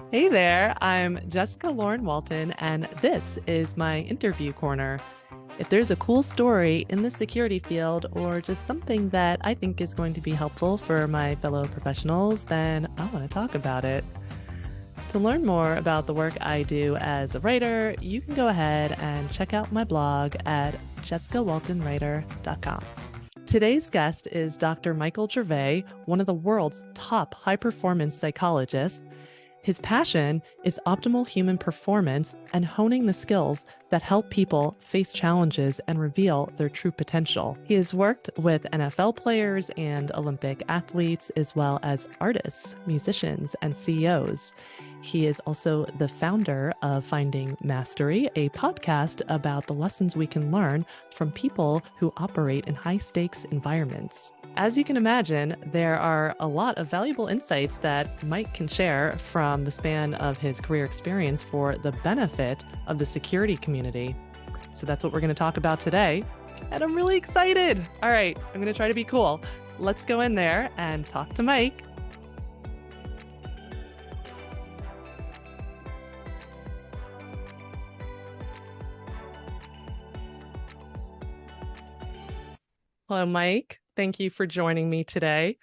Hey there, I'm Jessica Lauren Walton, and this is my interview corner. If there's a cool story in the security field or just something that I think is going to be helpful for my fellow professionals, then I want to talk about it. To learn more about the work I do as a writer, you can go ahead and check out my blog at jessicawaltonwriter.com. Today's guest is Dr. Michael Gervais, one of the world's top high-performance psychologists. His passion is optimal human performance and honing the skills that help people face challenges and reveal their true potential. He has worked with NFL players and Olympic athletes, as well as artists, musicians, and CEOs. He is also the founder of Finding Mastery, a podcast about the lessons we can learn from people who operate in high-stakes environments. As you can imagine, there are a lot of valuable insights that Mike can share from the span of his career experience for the benefit of the security community. So that's what we're going to talk about today. And I'm really excited. All right, I'm going to try to be cool. Let's go in there and talk to Mike. Hello, Mike. Thank you for joining me today.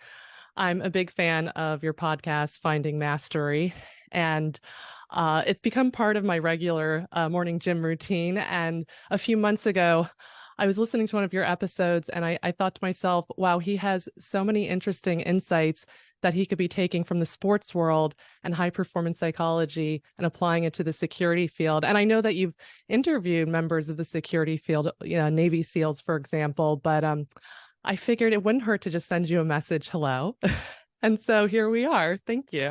I'm a big fan of your podcast, Finding Mastery, and it's become part of my regular morning gym routine. And a few months ago, I was listening to one of your episodes, and I thought to myself, wow, he has so many interesting insights that he could be taking from the sports world and high performance psychology and applying it to the security field. And I know that you've interviewed members of the security field, Navy SEALs, for example, but I figured it wouldn't hurt to just send you a message. Hello. And so here we are. Thank you.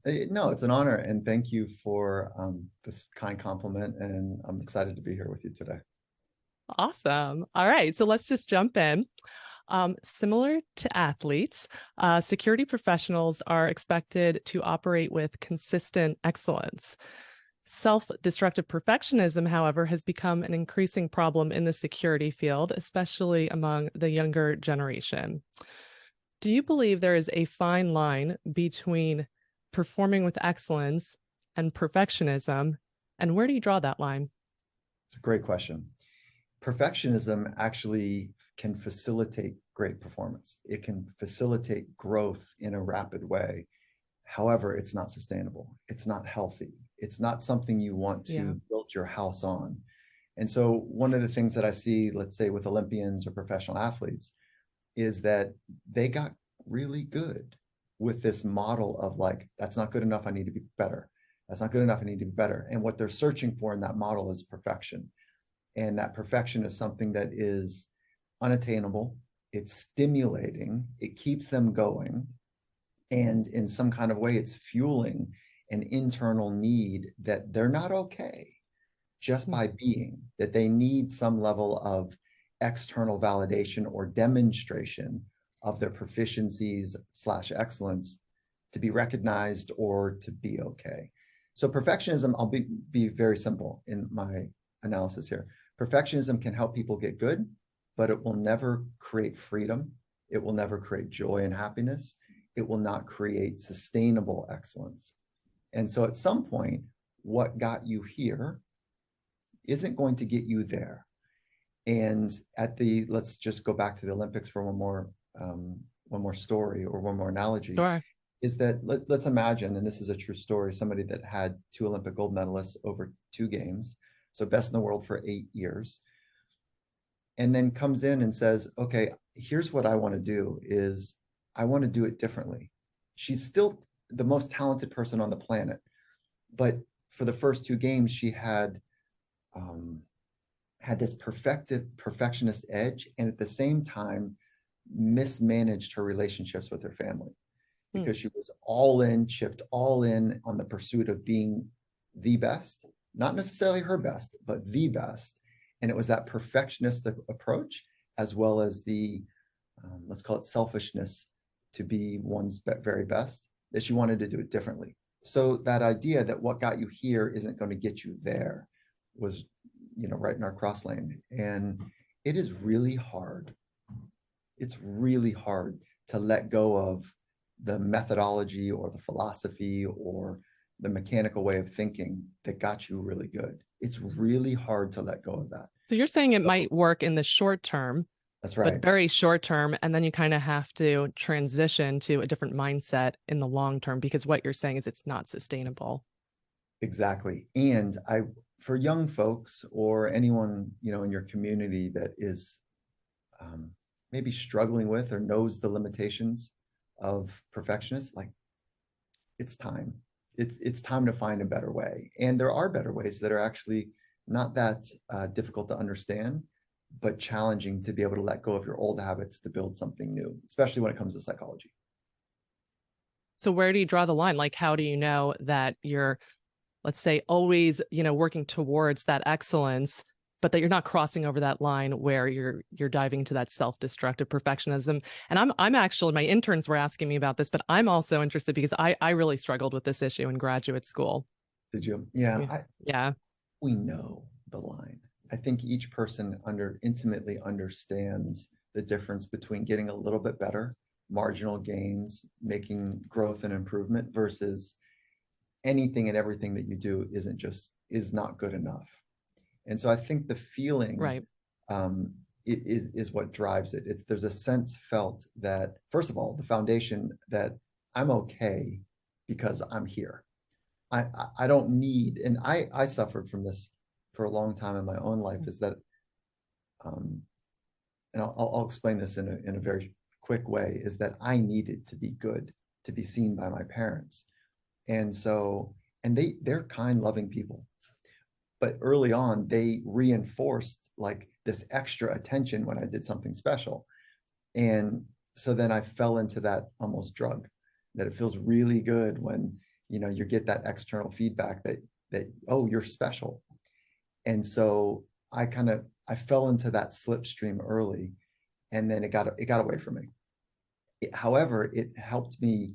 No, it's an honor. And thank you for this kind compliment. And I'm excited to be here with you today. Awesome. All right. So let's just jump in. Similar to athletes, security professionals are expected to operate with consistent excellence. Self-destructive perfectionism, however, has become an increasing problem in the security field, especially among the younger generation. Do you believe there is a fine line between performing with excellence and perfectionism? And where do you draw that line? It's a great question. Perfectionism actually can facilitate great performance. It can facilitate growth in a rapid way. However, it's not sustainable. It's not healthy. It's not something you want to build your house on. And so one of the things that I see, let's say with Olympians or professional athletes, is that they got really good with this model of like, that's not good enough, I need to be better. That's not good enough, I need to be better. And what they're searching for in that model is perfection. And that perfection is something that is unattainable. It's stimulating. It keeps them going. And in some kind of way, it's fueling an internal need that they're not okay just by being, that they need some level of external validation or demonstration of their proficiencies / excellence to be recognized or to be okay. So perfectionism, I'll be very simple in my analysis here. Perfectionism can help people get good, but it will never create freedom. It will never create joy and happiness. It will not create sustainable excellence. And so at some point, what got you here isn't going to get you there. And let's just go back to the Olympics for one more story or one more analogy. Sure. Is that let's imagine, and this is a true story, somebody that had 2 Olympic gold medalists over 2 games, so best in the world for 8 years, and then comes in and says, okay, here's what I want to do is I want to do it differently. She's still the most talented person on the planet, but for the first 2 games, she had this perfectionist edge, and at the same time mismanaged her relationships with her family because she was all in, chipped all in on the pursuit of being the best, not necessarily her best, but the best. And it was that perfectionist approach, as well as the, let's call it selfishness to be one's very best, that she wanted to do it differently. So that idea that what got you here isn't going to get you there was, right in our cross lane. And it is really hard. It's really hard to let go of the methodology or the philosophy or the mechanical way of thinking that got you really good. It's really hard to let go of that. So you're saying it might work in the short term, That's but right. very short term, and then you kind of have to transition to a different mindset in the long term, because what you're saying is it's not sustainable. Exactly. And for young folks or anyone, in your community that is maybe struggling with or knows the limitations of perfectionists, like, it's time. It's time to find a better way. And there are better ways that are actually not that difficult to understand, but challenging to be able to let go of your old habits to build something new, especially when it comes to psychology. So where do you draw the line? Like, how do you know that you're, let's say, always, working towards that excellence, but that you're not crossing over that line where you're diving into that self-destructive perfectionism? And I'm actually, my interns were asking me about this, but I'm also interested because I really struggled with this issue in graduate school. Did you? Yeah. Yeah. We know the line. I think each person intimately understands the difference between getting a little bit better, marginal gains, making growth and improvement, versus anything and everything that you do is not good enough. And so I think the feeling Right. is what drives it. There's a sense felt that, first of all, the foundation that I'm okay because I'm here. I don't need, and I suffered from this for a long time in my own life, is that, and I'll explain this in a very quick way, is that I needed to be good, to be seen by my parents. And so, and they're kind, loving people. But early on, they reinforced like this extra attention when I did something special. And so then I fell into that almost drug, that it feels really good when, you get that external feedback that, oh, you're special. And so I fell into that slipstream early, and then it got away from me. However, it helped me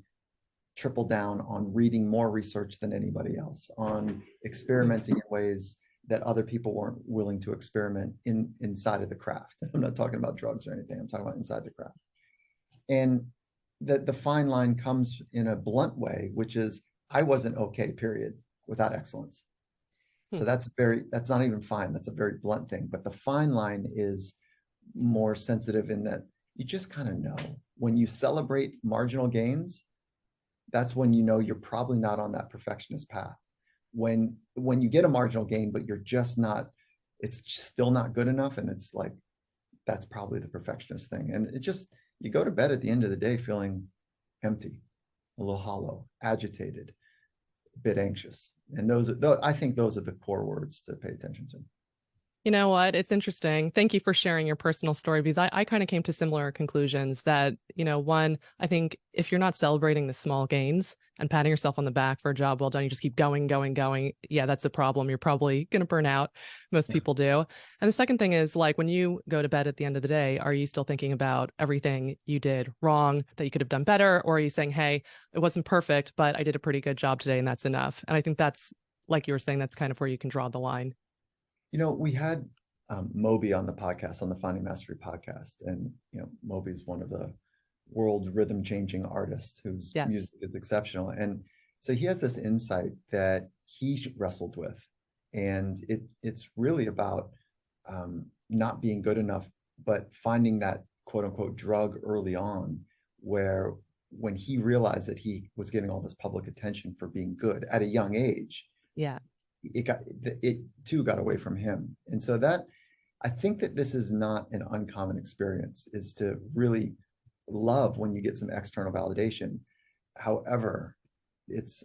triple down on reading more research than anybody else, on experimenting in ways that other people weren't willing to experiment inside of the craft. I'm not talking about drugs or anything. I'm talking about inside the craft. And the fine line comes in a blunt way, which is I wasn't okay, period, without excellence. So that's not even fine. That's a very blunt thing. But the fine line is more sensitive in that you just kind of know when you celebrate marginal gains, that's when you know you're probably not on that perfectionist path. When you get a marginal gain, but you're just not, it's still not good enough. And it's like, that's probably the perfectionist thing. And you go to bed at the end of the day feeling empty, a little hollow, agitated, a bit anxious. And I think those are the core words to pay attention to. You know what? It's interesting. Thank you for sharing your personal story, because I kind of came to similar conclusions that, one, I think if you're not celebrating the small gains and patting yourself on the back for a job well done, you just keep going, going, going. Yeah, that's a problem. You're probably going to burn out. Most people do. And the second thing is, like, when you go to bed at the end of the day, are you still thinking about everything you did wrong that you could have done better? Or are you saying, hey, it wasn't perfect, but I did a pretty good job today and that's enough? And I think that's, like you were saying, that's kind of where you can draw the line. We had Moby on the podcast, on the Finding Mastery podcast. And, Moby's one of the world rhythm changing artists whose music is exceptional. And so he has this insight that he wrestled with. And it's really about not being good enough, but finding that quote unquote drug early on, where when he realized that he was getting all this public attention for being good at a young age. Yeah. It too got away from him. And so that, I think that this is not an uncommon experience, is to really love when you get some external validation. However, it's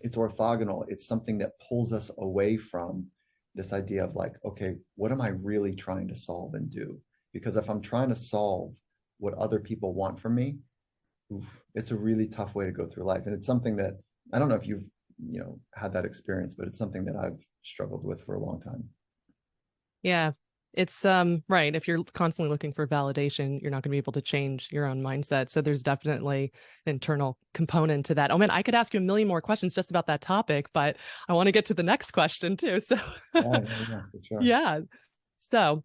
orthogonal. It's something that pulls us away from this idea of like, okay, what am I really trying to solve and do? Because if I'm trying to solve what other people want from me, it's a really tough way to go through life. And it's something that, I don't know if you've had that experience, but it's something that I've struggled with for a long time. Yeah, it's right. If you're constantly looking for validation, you're not going to be able to change your own mindset. So there's definitely an internal component to that. Oh man, I could ask you a million more questions just about that topic, but I want to get to the next question too. So for sure. Yeah. So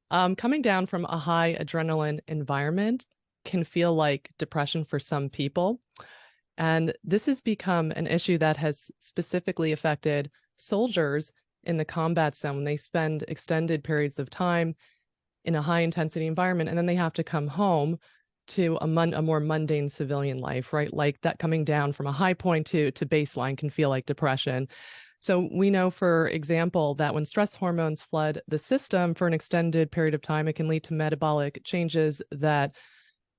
coming down from a high adrenaline environment can feel like depression for some people. And this has become an issue that has specifically affected soldiers in the combat zone when they spend extended periods of time in a high intensity environment, and then they have to come home to a more mundane civilian life, right? Like that coming down from a high point to baseline can feel like depression. So we know, for example, that when stress hormones flood the system for an extended period of time, it can lead to metabolic changes that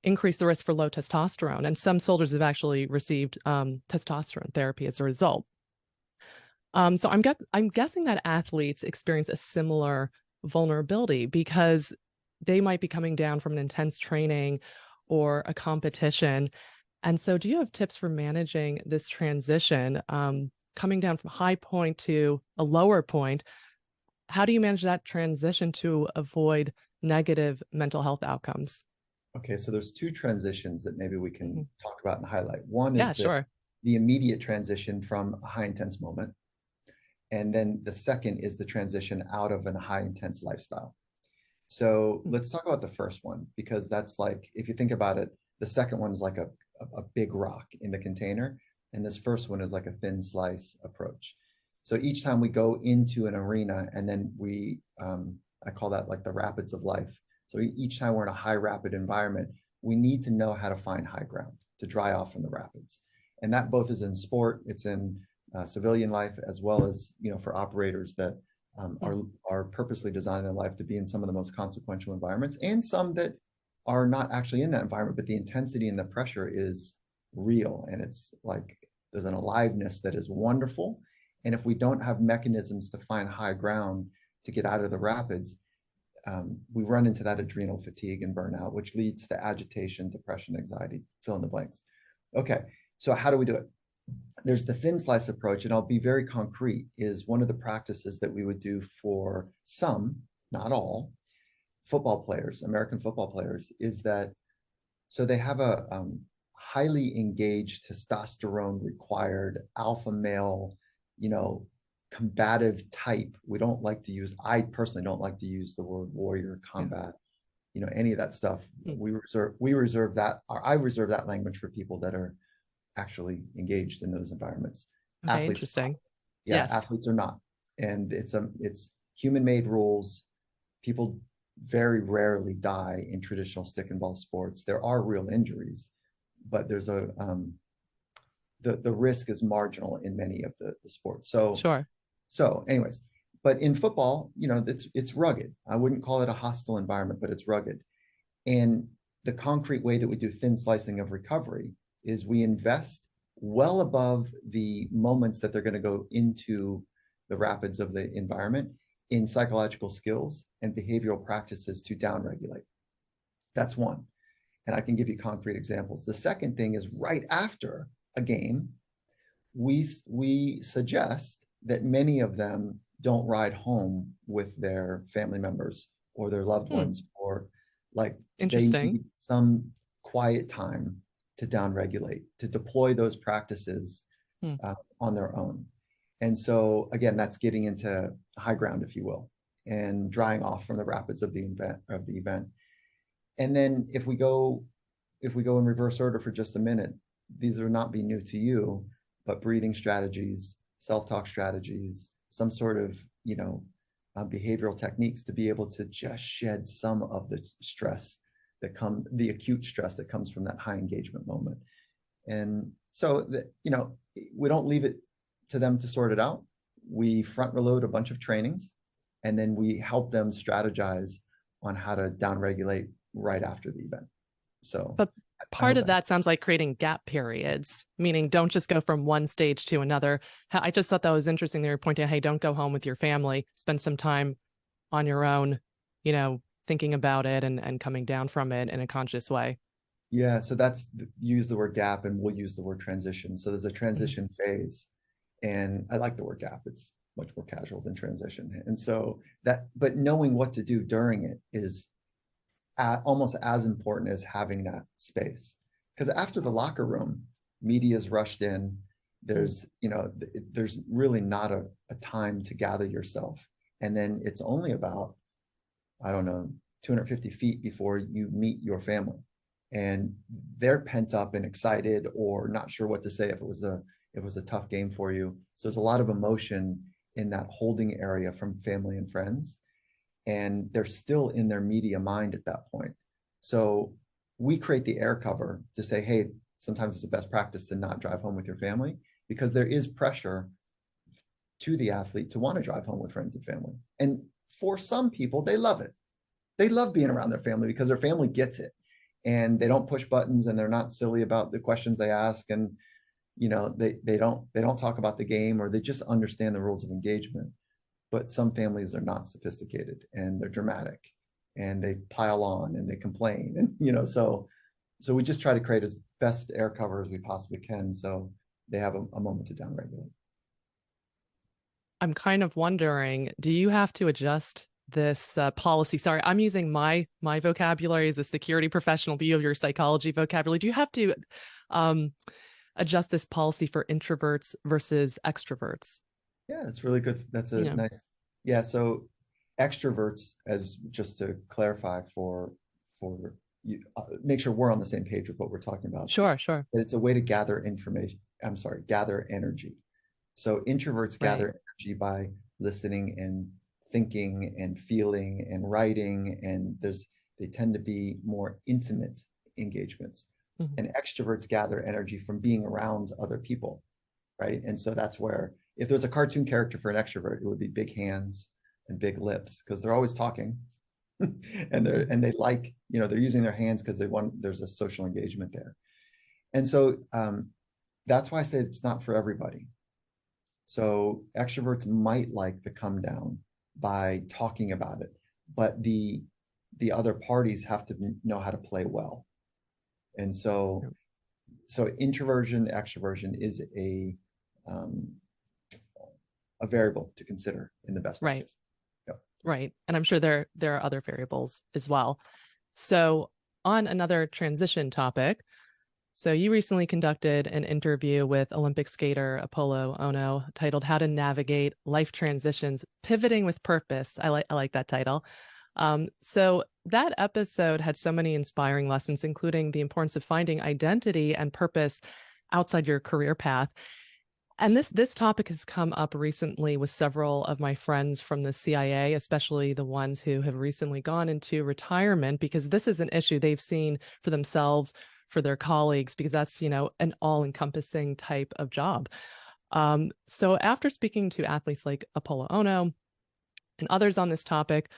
increase the risk for low testosterone. And some soldiers have actually received testosterone therapy as a result. So I'm guessing that athletes experience a similar vulnerability because they might be coming down from an intense training or a competition. And so do you have tips for managing this transition, coming down from a high point to a lower point? How do you manage that transition to avoid negative mental health outcomes? Okay, so there's two transitions that maybe we can Mhm. talk about and highlight. One Yeah, is sure. the immediate transition from a high intense moment. And then the second is the transition out of a high intense lifestyle. So Mm. let's talk about the first one, because that's like, if you think about it, the second one is like a big rock in the container. And this first one is like a thin slice approach. So each time we go into an arena and then I call that like the rapids of life. So each time we're in a high rapid environment, we need to know how to find high ground to dry off from the rapids. And that both is in sport, it's in civilian life, as well as, for operators that are purposely designing their life to be in some of the most consequential environments, and some that are not actually in that environment, but the intensity and the pressure is real. And it's like there's an aliveness that is wonderful. And if we don't have mechanisms to find high ground to get out of the rapids, we run into that adrenal fatigue and burnout, which leads to agitation, depression, anxiety, fill in the blanks. Okay, so how do we do it? There's the thin slice approach, and I'll be very concrete, is one of the practices that we would do for some, not all, football players, American football players, is that so they have a highly engaged, testosterone required, alpha male, combative type. We don't like to use, I personally don't like to use the word warrior, combat, any of that stuff. Mm. We reserve that, or I reserve that language for people that are actually engaged in those environments. Okay, Athletes, interesting. yeah, Yes. athletes are not. And it's human-made rules. People very rarely die in traditional stick and ball sports. There are real injuries, but there's the risk is marginal in many of the sports. Sure. So anyways, but in football, it's rugged. I wouldn't call it a hostile environment, but it's rugged. And the concrete way that we do thin slicing of recovery is we invest well above the moments that they're going to go into the rapids of the environment in psychological skills and behavioral practices to downregulate. That's one. And I can give you concrete examples. The second thing is, right after a game, we suggest that many of them don't ride home with their family members or their loved ones, or like they Interesting. need some quiet time to downregulate, to deploy those practices Hmm. on their own. And so again, that's getting into high ground, if you will, and drying off from the rapids of the event. And then if we go in reverse order for just a minute, these will not be new to you, but breathing strategies, self-talk strategies, some sort of, behavioral techniques to be able to just shed some of the stress the acute stress that comes from that high engagement moment. And so that, we don't leave it to them to sort it out. We front reload a bunch of trainings, and then we help them strategize on how to downregulate right after the event. So But part of that sounds like creating gap periods, meaning don't just go from one stage to another. I just thought that was interesting. They were pointing out, hey, don't go home with your family, spend some time on your own, thinking about it and coming down from it in a conscious way. Yeah, so use the word gap, and we'll use the word transition. So there's a transition phase, and I like the word gap. It's much more casual than transition. And so but knowing what to do during it is almost as important as having that space. Because after the locker room, media's rushed in. There's really not a time to gather yourself. And then it's only about, I don't know, 250 feet before you meet your family. and they're pent up and excited or not sure what to say if it was a tough game for you. So there's a lot of emotion in that holding area from family and friends, and they're still in their media mind at that point. So we create the air cover to say, hey, sometimes it's the best practice to not drive home with your family, because there is pressure to the athlete to want to drive home with friends and family. And for some people, they love it. They love being around their family because their family gets it, and they don't push buttons, and they're not silly about the questions they ask. And, you know, they don't talk about the game, or they just understand the rules of engagement. But some families are not sophisticated, and they're dramatic, and they pile on, and they complain. And, you know, so we just try to create as best air cover as we possibly can, so they have a moment to downregulate. I'm kind of wondering, do you have to adjust this policy? Sorry, I'm using my vocabulary as a security professional, but you have your psychology vocabulary. Do you have to adjust this policy for introverts versus extroverts? Yeah, that's really good. That's a Yeah. nice. Yeah, so extroverts, as just to clarify for you, make sure we're on the same page with what we're talking about. Sure, sure. That it's a way to gather information. I'm sorry, gather energy. So introverts Right. gather energy by listening and thinking and feeling and writing, and they tend to be more intimate engagements. Mhm. And extroverts gather energy from being around other people, right? And so that's where, if there's a cartoon character for an extrovert, it would be big hands and big lips, because they're always talking. And they like, you know, they're using their hands because there's a social engagement there. And so that's why I said it's not for everybody. So extroverts might like the come down by talking about it, but the other parties have to know how to play well. And so introversion, extroversion is a variable to consider in the best practice. Right. Yep. Right. And I'm sure there are other variables as well. So on another transition topic, so you recently conducted an interview with Olympic skater Apollo Ono titled "How to Navigate Life Transitions: Pivoting with Purpose." I like that title. So that episode had so many inspiring lessons, including the importance of finding identity and purpose outside your career path. And this topic has come up recently with several of my friends from the CIA, especially the ones who have recently gone into retirement, because this is an issue they've seen for themselves, for their colleagues, because that's, you know, an all-encompassing type of job. So after speaking to athletes like Apollo Ono and others on this topic,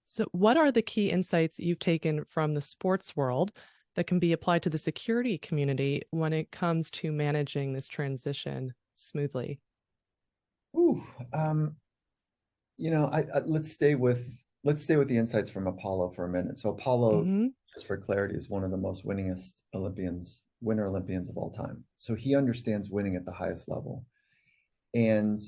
so what are the key insights you've taken from the sports world that can be applied to the security community when it comes to managing this transition smoothly? Ooh, you know, let's stay with the insights from Apollo for a minute. So Apollo, Mm-hmm. just for clarity, is one of the most winningest winner Olympians of all time. So he understands winning at the highest level. And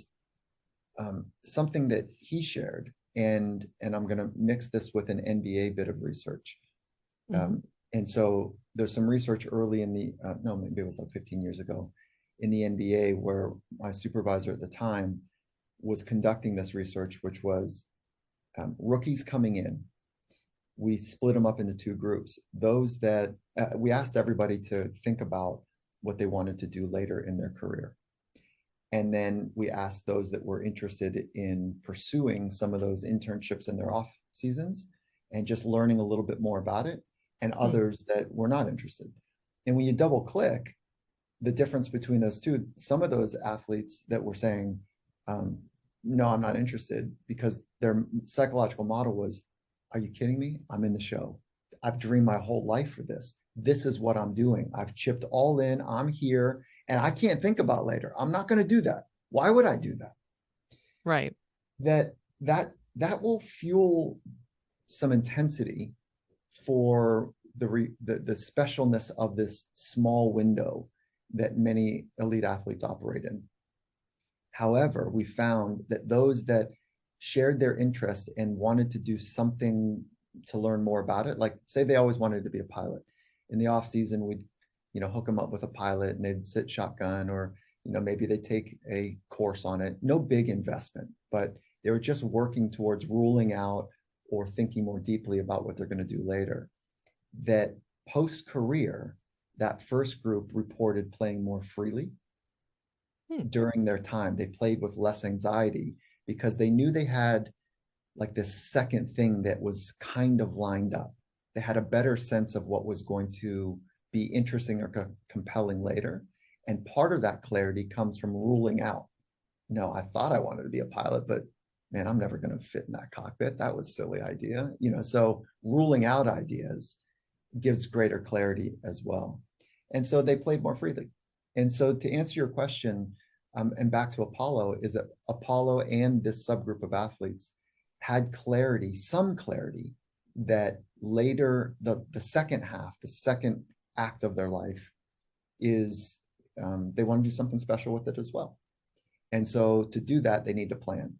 something that he shared, and I'm going to mix this with an NBA bit of research. Mm-hmm. And so there's some research early in the, no, maybe it was like 15 years ago in the NBA, where my supervisor at the time was conducting this research, which was rookies coming in. We split them up into two groups. Those that we asked everybody to think about what they wanted to do later in their career. And then we asked those that were interested in pursuing some of those internships in their off seasons and just learning a little bit more about it, and others that were not interested. And when you double click the difference between those two, some of those athletes that were saying, no, I'm not interested, because their psychological model was, are you kidding me? I'm in the show. I've dreamed my whole life for this. This is what I'm doing. I've chipped all in. I'm here, and I can't think about later. I'm not going to do that. Why would I do that? Right. That will fuel some intensity for the specialness of this small window that many elite athletes operate in. However, we found that those that shared their interest and wanted to do something to learn more about it, like say they always wanted to be a pilot, in the off season we'd, you know, hook them up with a pilot, and they'd sit shotgun, or, you know, maybe they take a course on it. No big investment, but they were just working towards ruling out or thinking more deeply about what they're going to do later. That Post-career, that first group reported playing more freely during their time. They played with less anxiety because they knew they had like this second thing that was kind of lined up. They had a better sense of what was going to be interesting or compelling later. And part of that clarity comes from ruling out, no, I thought I wanted to be a pilot, but man, I'm never going to fit in that cockpit. That was a silly idea. So ruling out ideas gives greater clarity as well. And so they played more freely. And so to answer your question, and back to Apollo, is that Apollo and this subgroup of athletes had clarity, some clarity, that later, the second half, the second act of their life is they want to do something special with it as well. And so to do that, they need to plan.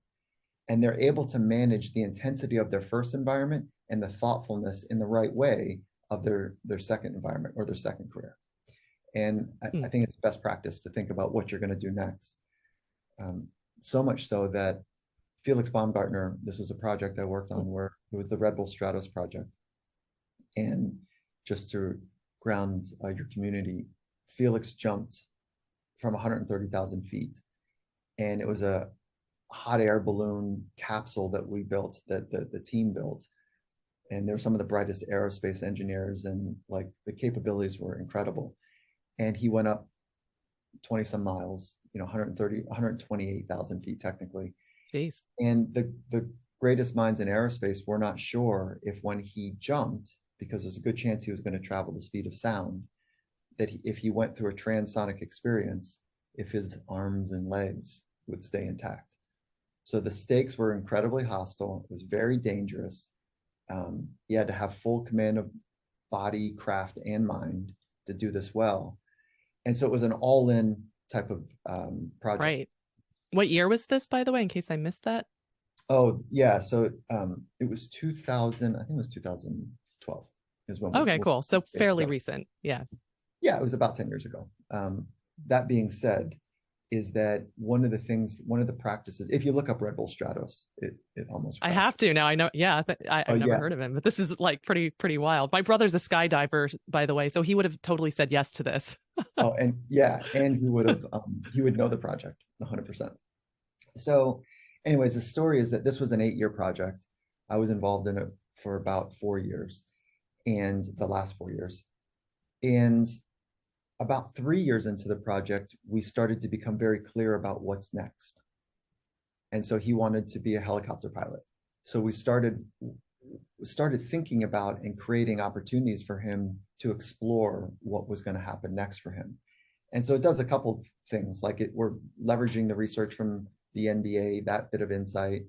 And they're able to manage the intensity of their first environment and the thoughtfulness in the right way of their second environment or their second career. And I think it's best practice to think about what you're going to do next. So much so that Felix Baumgartner, this was a project I worked on where it was the Red Bull Stratos project. And just to ground your community, Felix jumped from 130,000 feet. And it was a hot air balloon capsule that we built, that the team built. And there were some of the brightest aerospace engineers, and like the capabilities were incredible. And he went up 20 some miles, 128,000 feet technically. Jeez. And the greatest minds in aerospace were not sure if when he jumped, because there's a good chance he was going to travel the speed of sound, that if he went through a transonic experience, if his arms and legs would stay intact. So the stakes were incredibly hostile. It was very dangerous. He had to have full command of body, craft, and mind to do this well. And so it was an all-in type of project. Right. What year was this, by the way, in case I missed that? Oh, yeah. So it was 2000, I think it was 2012 is when Okay, cool. So fairly recent. Yeah. Yeah, it was about 10 years ago. That being said, is that one of the practices, if you look up Red Bull Stratos, it almost crashed. I have to now. I know. Yeah. I've never heard of him, but this is like pretty wild. My brother's a skydiver, by the way, so he would have totally said yes to this. Oh, and he would have, he would know the project 100%. So anyways, the story is that this was an 8-year project. I was involved in it for about 4 years, and the last 4 years. And about 3 years into the project, we started to become very clear about what's next. And so he wanted to be a helicopter pilot. So we started thinking about and creating opportunities for him to explore what was going to happen next for him. And so it does a couple things, like we're leveraging the research from the NBA, that bit of insight,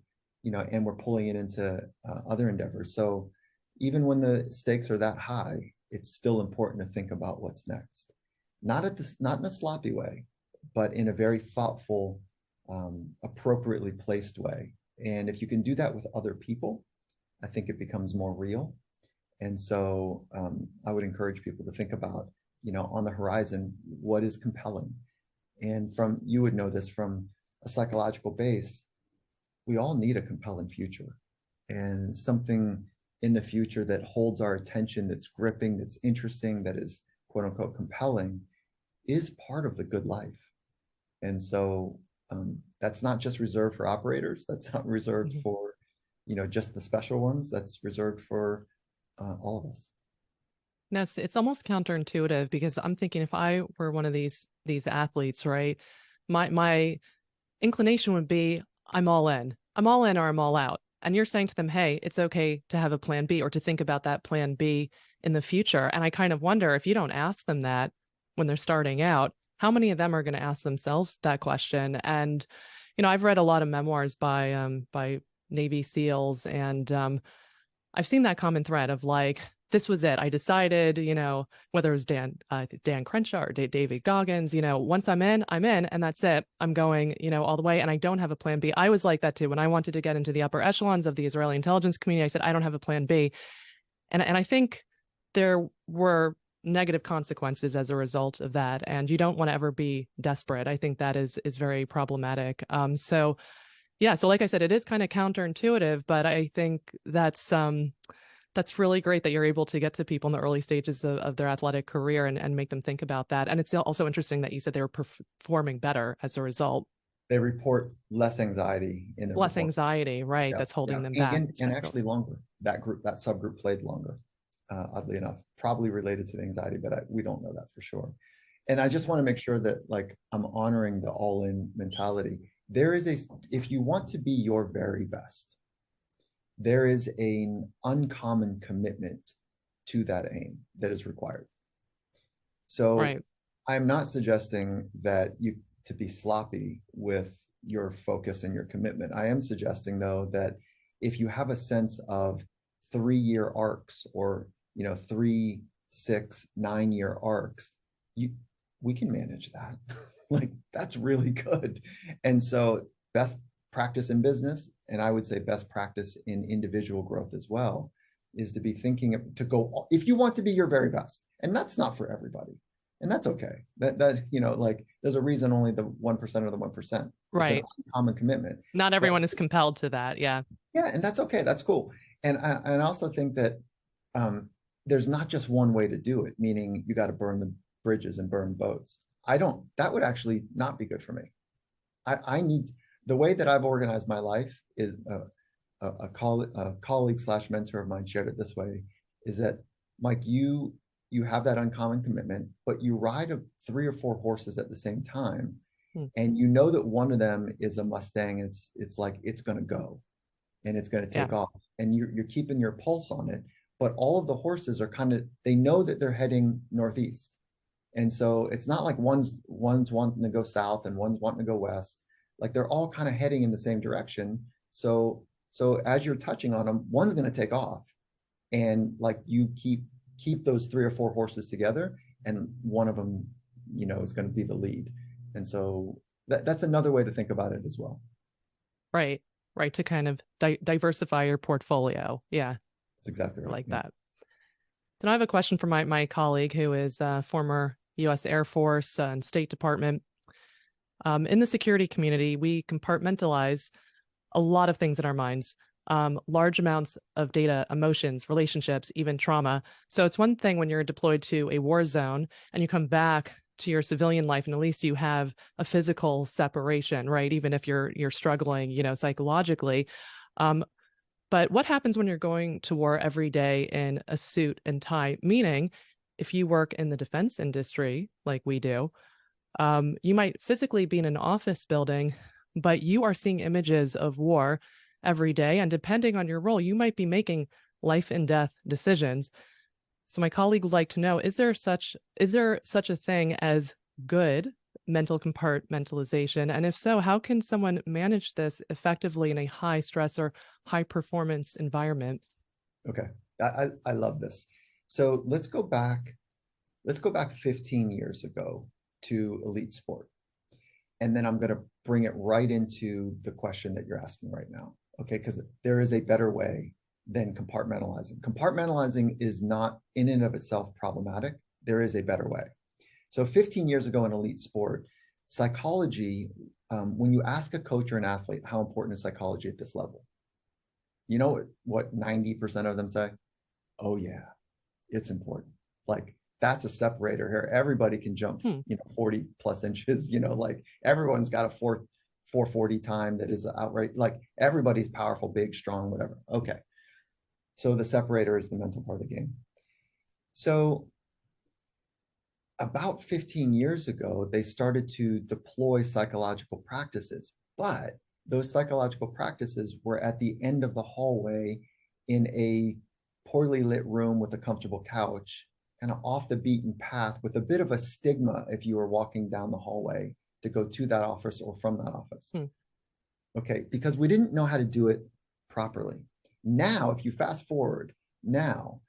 and we're pulling it into other endeavors. So even when the stakes are that high, it's still important to think about what's next. Not in a sloppy way, but in a very thoughtful, appropriately placed way. And if you can do that with other people, I think it becomes more real. And so I would encourage people to think about, on the horizon, what is compelling. And you would know this from a psychological base, we all need a compelling future, and something in the future that holds our attention, that's gripping, that's interesting, that is quote unquote compelling, is part of the good life. And so that's not just reserved for operators. That's not reserved for, just the special ones. That's reserved for all of us. No, it's almost counterintuitive, because I'm thinking if I were one of these athletes, right, my inclination would be, I'm all in or I'm all out. And you're saying to them, hey, it's okay to have a plan B, or to think about that plan B in the future. And I kind of wonder, if you don't ask them that when they're starting out, how many of them are going to ask themselves that question? And, I've read a lot of memoirs by Navy SEALs, and I've seen that common thread of like, this was it. I decided, whether it was Dan Crenshaw or David Goggins, once I'm in, and that's it. I'm going, all the way, and I don't have a plan B. I was like that too. When I wanted to get into the upper echelons of the Israeli intelligence community, I said, I don't have a plan B. And I think there were negative consequences as a result of that. And you don't want to ever be desperate. I think that is very problematic. So like I said, it is kind of counterintuitive, but I think that's That's really great that you're able to get to people in the early stages of their athletic career and make them think about that. And it's also interesting that you said they were performing better as a result. They report less anxiety in their Less performance. anxiety, right? Yeah, That's holding yeah, them back. and actually longer. That subgroup played longer, oddly enough, probably related to the anxiety, but we don't know that for sure. And I just want to make sure that like I'm honoring the all-in mentality. There is if you want to be your very best, there is an uncommon commitment to that aim that is required. So Right. I'm not suggesting that you to be sloppy with your focus and your commitment. I am suggesting though that if you have a sense of 3-year arcs or 3, 6, 9-year arcs, we can manage that. Like that's really good. And so best practice in business, and I would say best practice in individual growth as well, is to be thinking to go if you want to be your very best. And that's not for everybody. And that's okay. That like there's a reason only the 1% or the 1%. Right. It's an uncommon commitment. Not everyone is compelled to that. Yeah. Yeah, and that's okay. That's cool. And I also think that there's not just one way to do it, meaning you got to burn the bridges and burn boats. That would actually not be good for me. I need, the way that I've organized my life is a colleague slash mentor of mine shared it this way, is that Mike, you have that uncommon commitment, but you ride 3 or 4 horses at the same time. And you know that one of them is a Mustang. And it's like, it's going to go and it's going to take off, and you're keeping your pulse on it. But all of the horses are they know that they're heading northeast. And so it's not like one's wanting to go south and one's wanting to go west. Like they're all kind of heading in the same direction. So as you're touching on them, one's going to take off, and like you keep those 3 or 4 horses together, and one of them, is going to be the lead. And so that's another way to think about it as well. Right. To kind of diversify your portfolio. Yeah. That's exactly right. Like that. So now I have a question from my colleague who is a former U.S. Air Force and State Department. In the security community, we compartmentalize a lot of things in our minds, large amounts of data, emotions, relationships, even trauma. So it's one thing when you're deployed to a war zone and you come back to your civilian life, and at least you have a physical separation, right? Even if you're struggling, psychologically. But what happens when you're going to war every day in a suit and tie? Meaning, if you work in the defense industry like we do, you might physically be in an office building, but you are seeing images of war every day. And depending on your role, you might be making life and death decisions. So my colleague would like to know, is there such a thing as good mental compartmentalization? And if so, how can someone manage this effectively in a high stress or high performance environment? Okay. I love this. So let's go back 15 years ago to elite sport. And then I'm going to bring it right into the question that you're asking right now. Okay. Because there is a better way than compartmentalizing. Compartmentalizing is not in and of itself problematic. There is a better way. So 15 years ago in elite sport, psychology, when you ask a coach or an athlete, how important is psychology at this level? You know what 90% of them say? Oh yeah, it's important. Like that's a separator here. Everybody can jump, 40 plus inches, like everyone's got a 440 time that is outright, like everybody's powerful, big, strong, whatever. Okay. So the separator is the mental part of the game. So about 15 years ago, they started to deploy psychological practices, but those psychological practices were at the end of the hallway in a poorly lit room with a comfortable couch, kind of off the beaten path with a bit of a stigma if you were walking down the hallway to go to that office or from that office. Okay, because we didn't know how to do it properly. Now, if you fast forward now,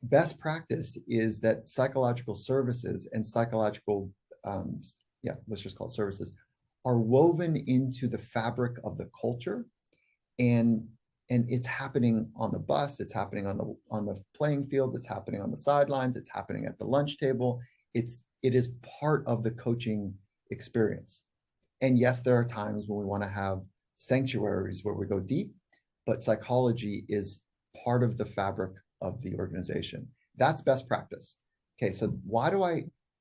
best practice is that psychological services and psychological, let's just call it services, are woven into the fabric of the culture, and it's happening on the bus, it's happening on the playing field, it's happening on the sidelines, it's happening at the lunch table. It is part of the coaching experience. And yes, there are times when we want to have sanctuaries where we go deep, but psychology is part of the fabric of the organization. That's best practice. Okay, so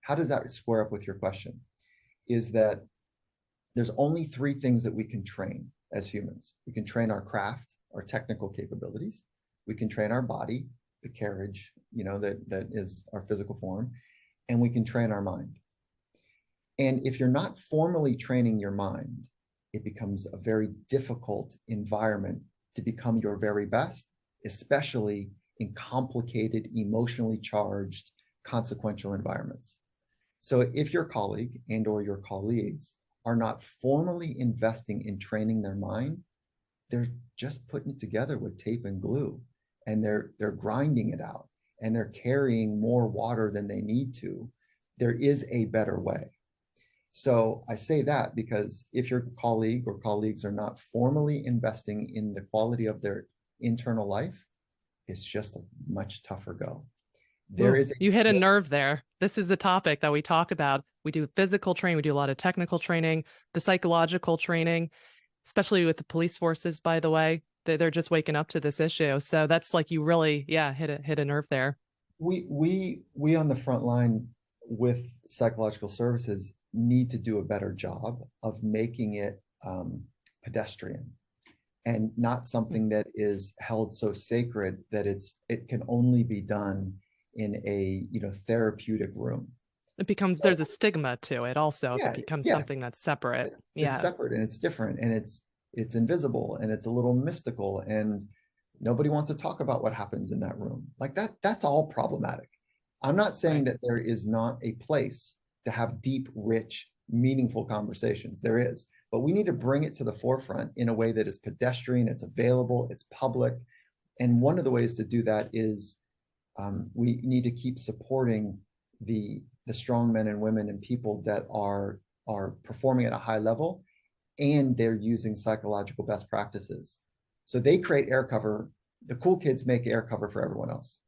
how does that square up with your question? Is that there's only three things that we can train as humans. We can train our craft, our technical capabilities. We can train our body, the carriage, that is our physical form, and we can train our mind. And if you're not formally training your mind, it becomes a very difficult environment to become your very best, especially in complicated, emotionally charged, consequential environments. So if your colleague and or your colleagues are not formally investing in training their mind, they're just putting it together with tape and glue, and they're grinding it out, and they're carrying more water than they need to. There is a better way. So I say that because if your colleague or colleagues are not formally investing in the quality of their internal life, it's just a much tougher go. You hit a nerve there. This is the topic that we talk about. We do physical training, we do a lot of technical training, the psychological training, especially with the police forces, by the way. They're just waking up to this issue. So that's like you really, hit a nerve there. We on the front line with psychological services need to do a better job of making it pedestrian and not something that is held so sacred that it can only be done in a therapeutic room. It becomes, there's a stigma to it also. It becomes something that's separate. It's separate and it's different and it's invisible and it's a little mystical and nobody wants to talk about what happens in that room. Like that's all problematic. I'm not saying that there is not a place to have deep, rich, meaningful conversations. There is, but we need to bring it to the forefront in a way that is pedestrian, it's available, it's public. And one of the ways to do that is we need to keep supporting the strong men and women and people that are performing at a high level, and they're using psychological best practices. So they create air cover. The cool kids make air cover for everyone else.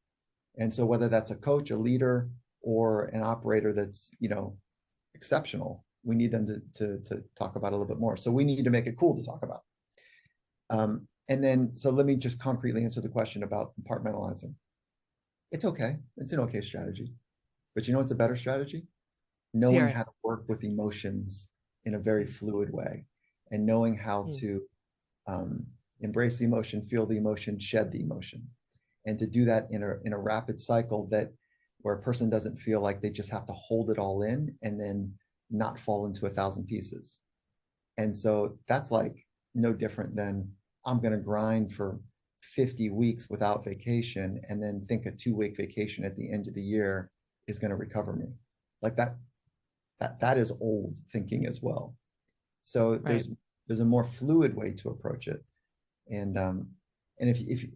And so whether that's a coach, a leader, or an operator that's exceptional, we need them to talk about a little bit more. So we need to make it cool to talk about. And then, so let me just concretely answer the question about compartmentalizing. It's okay. It's an okay strategy. But it's a better strategy? Knowing how to work with emotions in a very fluid way and knowing how to embrace the emotion, feel the emotion, shed the emotion. And to do that in a rapid cycle where a person doesn't feel like they just have to hold it all in and then not fall into 1,000 pieces. And so that's like no different than I'm going to grind for 50 weeks without vacation and then think a 2-week vacation at the end of the year is going to recover me. Like that is old thinking as well. So there's a more fluid way to approach it. And if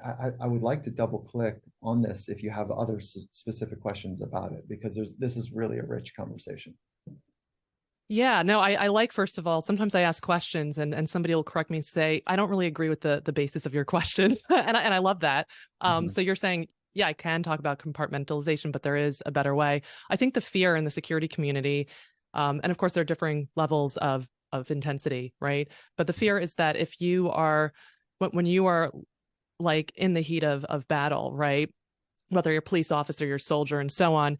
I would like to double click on this if you have other specific questions about it, because this is really a rich conversation. Yeah, no, I like, first of all, sometimes I ask questions and somebody will correct me and say, I don't really agree with the basis of your question. and I love that. So you're saying, yeah, I can talk about compartmentalization, but there is a better way. I think the fear in the security community, and of course there are differing levels of intensity, right? But the fear is that if you are, when you are like in the heat of battle, right? Whether you're a police officer, you're a soldier and so on,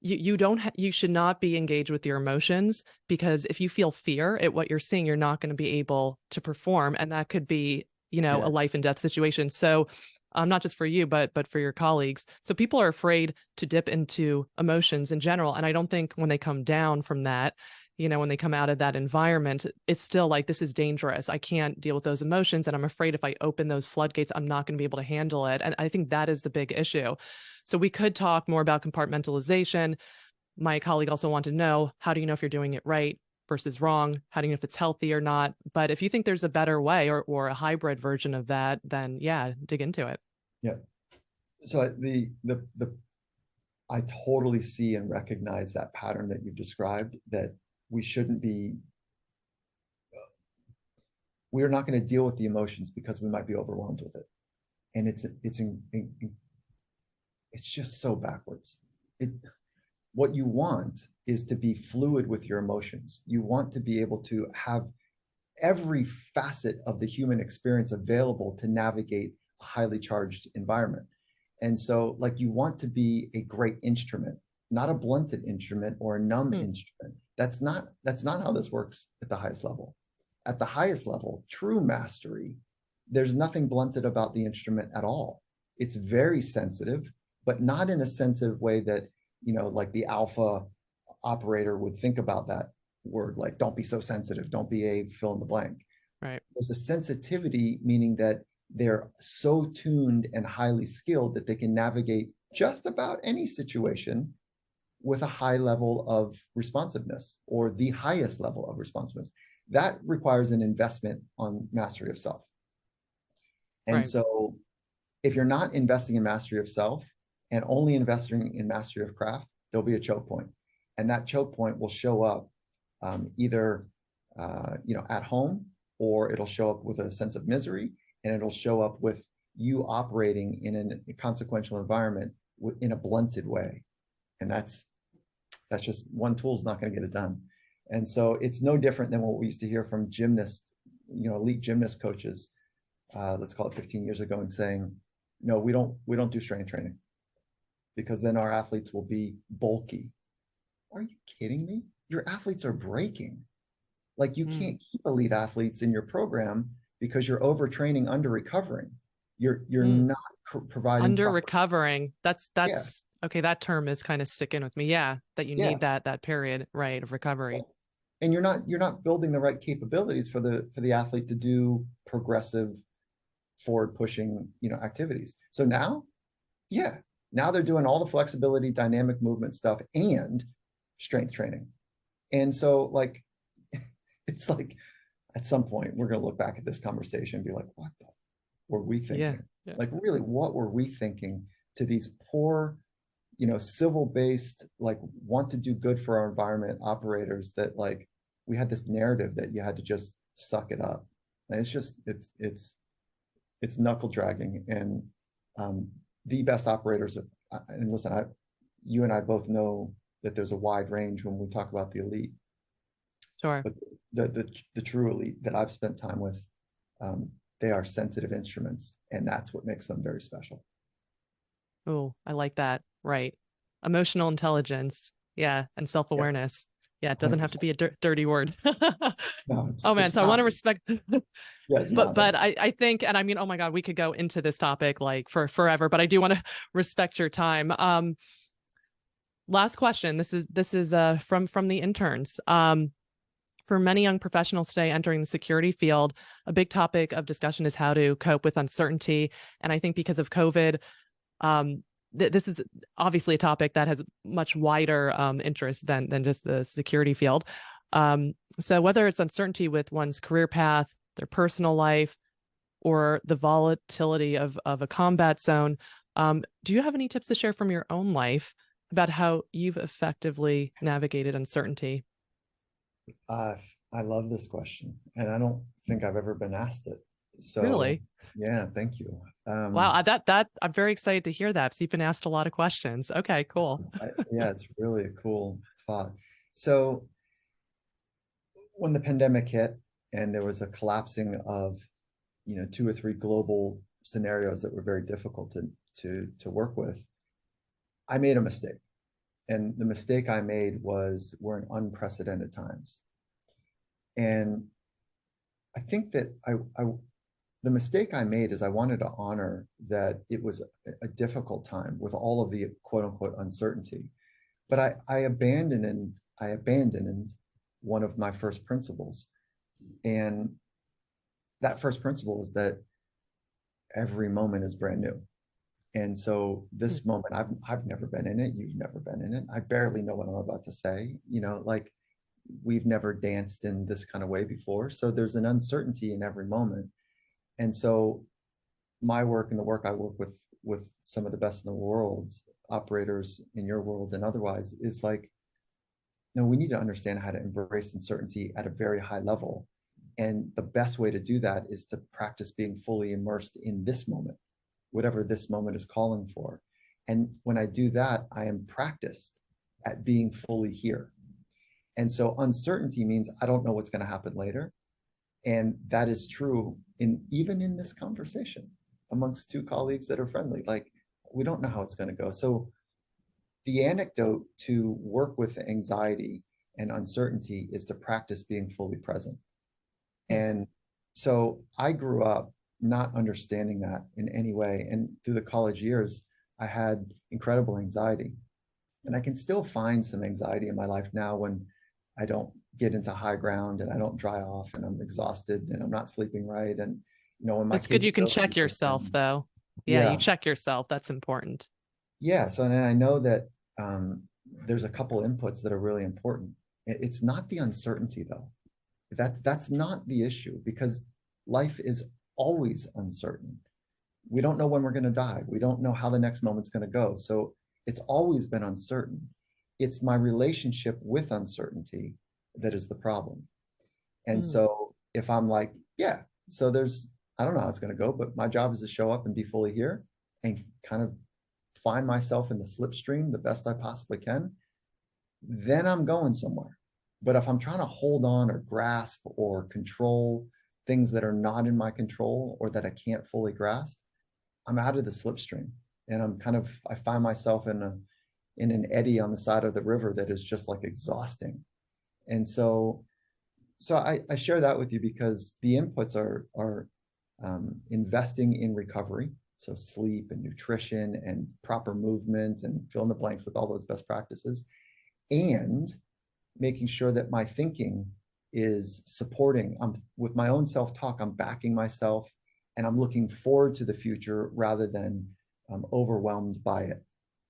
you should not be engaged with your emotions, because if you feel fear at what you're seeing, you're not going to be able to perform. And that could be, a life and death situation. So not just for you, but for your colleagues. So people are afraid to dip into emotions in general. And I don't think when they come down from that, when they come out of that environment, it's still like, this is dangerous. I can't deal with those emotions. And I'm afraid if I open those floodgates, I'm not going to be able to handle it. And I think that is the big issue. So we could talk more about compartmentalization. My colleague also wanted to know, how do you know if you're doing it right versus wrong? How do you know if it's healthy or not? But if you think there's a better way or a hybrid version of that, then yeah, dig into it. Yeah. So I totally see and recognize that pattern that you've described, that we're not going to deal with the emotions because we might be overwhelmed with it. And it's just so backwards. What you want is to be fluid with your emotions. You want to be able to have every facet of the human experience available to navigate highly charged environment. And so like you want to be a great instrument, not a blunted instrument or a numb instrument. That's not how this works at the highest level. At the highest level, true mastery, there's nothing blunted about the instrument at all. It's very sensitive, but not in a sensitive way that, you know, like the alpha operator would think about that word, like don't be so sensitive, don't be a fill in the blank. Right. There's a sensitivity, meaning that they're so tuned and highly skilled that they can navigate just about any situation with a high level of responsiveness, or the highest level of responsiveness. That requires an investment on mastery of self. And Right. so if you're not investing in mastery of self and only investing in mastery of craft, there'll be a choke point. And that choke point will show up either at home, or it'll show up with a sense of misery, and it'll show up with you operating in a consequential environment in a blunted way. And that's just one tool's not going to get it done. And so it's no different than what we used to hear from gymnasts, elite gymnast coaches, let's call it 15 years ago, and saying, no, we don't do strength training because then our athletes will be bulky. Are you kidding me? Your athletes are breaking. Like you can't keep elite athletes in your program because you're overtraining, under recovering. You're not providing under recovering. That's yeah. Okay. That term is kind of sticking with me. Yeah, that you need that period, right, of recovery. And you're not building the right capabilities for the athlete to do progressive, forward pushing, activities. So now they're doing all the flexibility, dynamic movement stuff, and strength training. And so like it's like at some point we're going to look back at this conversation and be like, what the were we thinking? Yeah. Like really, what were we thinking to these poor, civil-based, like want to do good for our environment operators, that like we had this narrative that you had to just suck it up. And it's just it's knuckle dragging. And the best operators and listen, you and I both know that there's a wide range when we talk about the elite. Sure. But the true elite that I've spent time with, they are sensitive instruments, and that's what makes them very special. Oh, I like that. Right. Emotional intelligence. Yeah. And self-awareness. Yeah. It doesn't 100%. have to be a dirty word. No, oh man. So I want to respect, but I think, and I mean, oh my God, we could go into this topic like for forever, but I do want to respect your time. Last question. This is from the interns. For many young professionals today entering the security field, a big topic of discussion is how to cope with uncertainty. And I think because of COVID, this is obviously a topic that has much wider interest than just the security field. So whether it's uncertainty with one's career path, their personal life, or the volatility of a combat zone, do you have any tips to share from your own life about how you've effectively navigated uncertainty? I love this question, and I don't think I've ever been asked it. So really, yeah, thank you. Wow, that I'm very excited to hear that. So you've been asked a lot of questions. Okay, cool. Yeah, it's really a cool thought. So when the pandemic hit and there was a collapsing of 2 or 3 global scenarios that were very difficult to work with, I made a mistake. And the mistake I made was we're in unprecedented times. And I think that the mistake I made is I wanted to honor that it was a difficult time with all of the quote unquote uncertainty. But I abandoned one of my first principles. And that first principle is that every moment is brand new. And so this moment, I've never been in it. You've never been in it. I barely know what I'm about to say. Like we've never danced in this kind of way before. So there's an uncertainty in every moment. And so my work and the work I work with some of the best in the world, operators in your world and otherwise, is like, no, we need to understand how to embrace uncertainty at a very high level. And the best way to do that is to practice being fully immersed in this moment, whatever this moment is calling for. And when I do that, I am practiced at being fully here. And so uncertainty means I don't know what's going to happen later. And that is true even in this conversation. amongst two colleagues that are friendly. Like, we don't know how it's going to go. So the antidote to work with anxiety and uncertainty is to practice being fully present. And so I grew up not understanding that in any way. And through the college years, I had incredible anxiety. And I can still find some anxiety in my life now when I don't get into high ground and I don't dry off and I'm exhausted and I'm not sleeping right. And, when my It's good kids you can go through check yourself, something, though. Yeah, you yeah, check yourself. That's important. yeah. So, and I know that there's a couple inputs that are really important. It's not the uncertainty, though. That's not the issue, because life is always uncertain. We don't know when we're going to die. We don't know how the next moment's going to go. So it's always been uncertain. It's my relationship with uncertainty that is the problem. And Mm, so if I'm like, yeah, so I don't know how it's going to go, but my job is to show up and be fully here and kind of find myself in the slipstream the best I possibly can, then I'm going somewhere. But if I'm trying to hold on or grasp or control things that are not in my control or that I can't fully grasp, I'm out of the slipstream. And I find myself in an eddy on the side of the river that is just like exhausting. And so I share that with you because the inputs are investing in recovery, so sleep and nutrition and proper movement and fill in the blanks with all those best practices, and making sure that my thinking is supporting. With my own self-talk, I'm backing myself and I'm looking forward to the future rather than overwhelmed by it.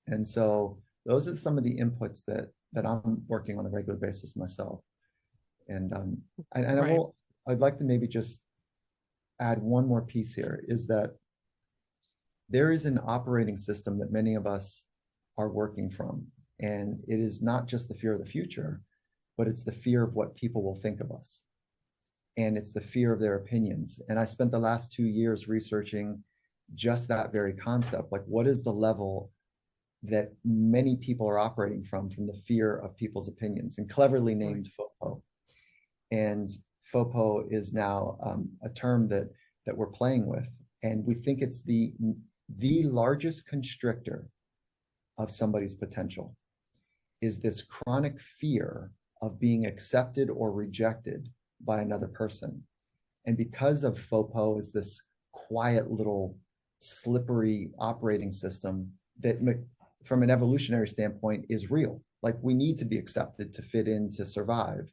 And so those are some of the inputs that I'm working on a regular basis myself. And right. I'd like to maybe just add one more piece here, is that there is an operating system that many of us are working from. And it is not just the fear of the future, but it's the fear of what people will think of us. And it's the fear of their opinions. And I spent the last 2 years researching just that very concept. Like, what is the level that many people are operating from the fear of people's opinions, and cleverly named FOPO. And FOPO is now a term that we're playing with. And we think it's the largest constrictor of somebody's potential, is this chronic fear of being accepted or rejected by another person. And because of FOPO is this quiet little slippery operating system that from an evolutionary standpoint is real. Like, we need to be accepted to fit in, to survive,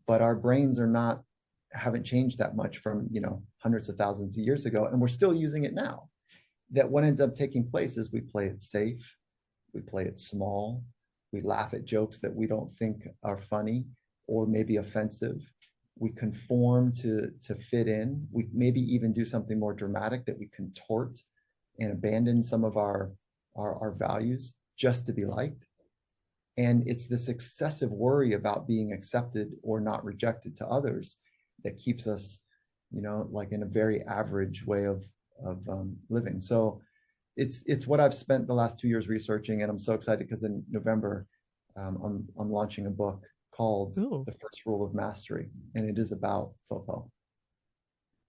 but our brains haven't changed that much from, hundreds of thousands of years ago. And we're still using it now. That what ends up taking place is we play it safe, we play it small, we laugh at jokes that we don't think are funny or maybe offensive. We conform to fit in. We maybe even do something more dramatic, that we contort and abandon some of our values just to be liked. And it's this excessive worry about being accepted or not rejected to others that keeps us, like in a very average way of living. So it's what I've spent the last 2 years researching, and I'm so excited because in November I'm launching a book called Ooh. The First Rule of Mastery, and it is about FOPO.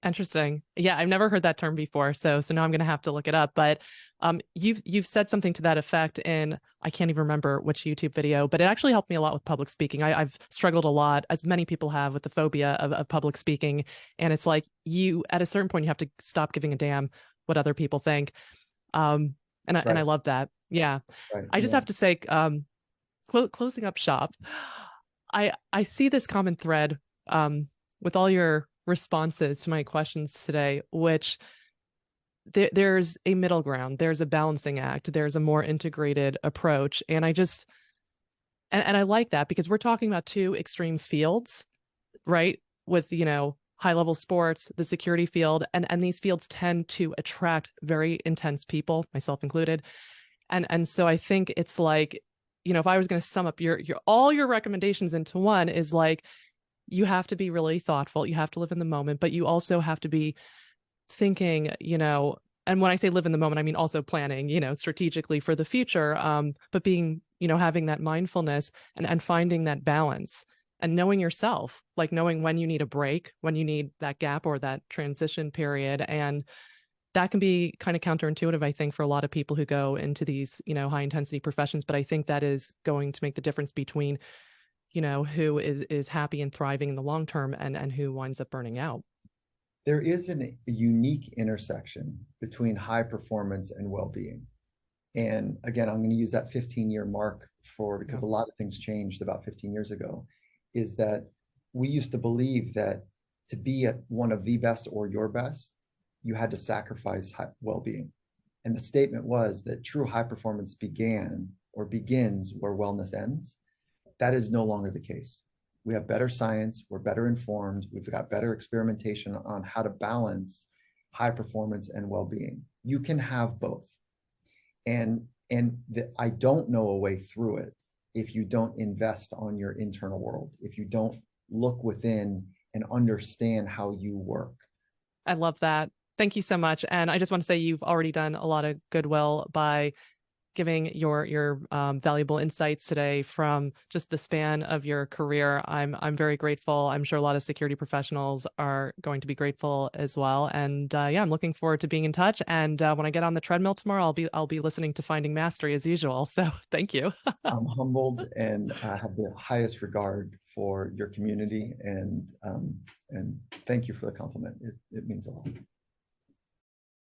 Interesting. Yeah, I've never heard that term before, so now I'm going to have to look it up. But you've said something to that effect in, I can't even remember which YouTube video, but it actually helped me a lot with public speaking. I've struggled a lot, as many people have, with the phobia of public speaking, and it's like at a certain point you have to stop giving a damn what other people think. And I Right. love that. Yeah, Right. I just Yeah. have to say, closing up shop, I see this common thread with all your responses to my questions today, which there's a middle ground, there's a balancing act, there's a more integrated approach. And and I like that, because we're talking about two extreme fields, right? With, high level sports, the security field, and these fields tend to attract very intense people, myself included. And so I think it's like, if I was going to sum up your all your recommendations into one, is like, you have to be really thoughtful. You have to live in the moment, but you also have to be thinking, and when I say live in the moment, I mean also planning, strategically for the future. But being, having that mindfulness and finding that balance and knowing yourself, like knowing when you need a break, when you need that gap or that transition period. And that can be kind of counterintuitive, I think, for a lot of people who go into these, high intensity professions. But I think that is going to make the difference between, who is happy and thriving in the long term and who winds up burning out. There is a unique intersection between high performance and well-being. And again, I'm going to use that 15-year mark because a lot of things changed about 15 years ago, is that we used to believe that to be at one of the best or your best, you had to sacrifice well-being. And the statement was that true high performance begins where wellness ends. That is no longer the case. We have better science, we're better informed, we've got better experimentation on how to balance high performance and well-being. You can have both. And I don't know a way through it if you don't invest on your internal world, if you don't look within and understand how you work. I love that. Thank you so much. And I just want to say you've already done a lot of goodwill by giving your valuable insights today from just the span of your career. I'm very grateful. I'm sure a lot of security professionals are going to be grateful as well. And yeah, I'm looking forward to being in touch. And when I get on the treadmill tomorrow, I'll be listening to Finding Mastery as usual. So thank you. I'm humbled and I have the highest regard for your community, and thank you for the compliment. It means a lot.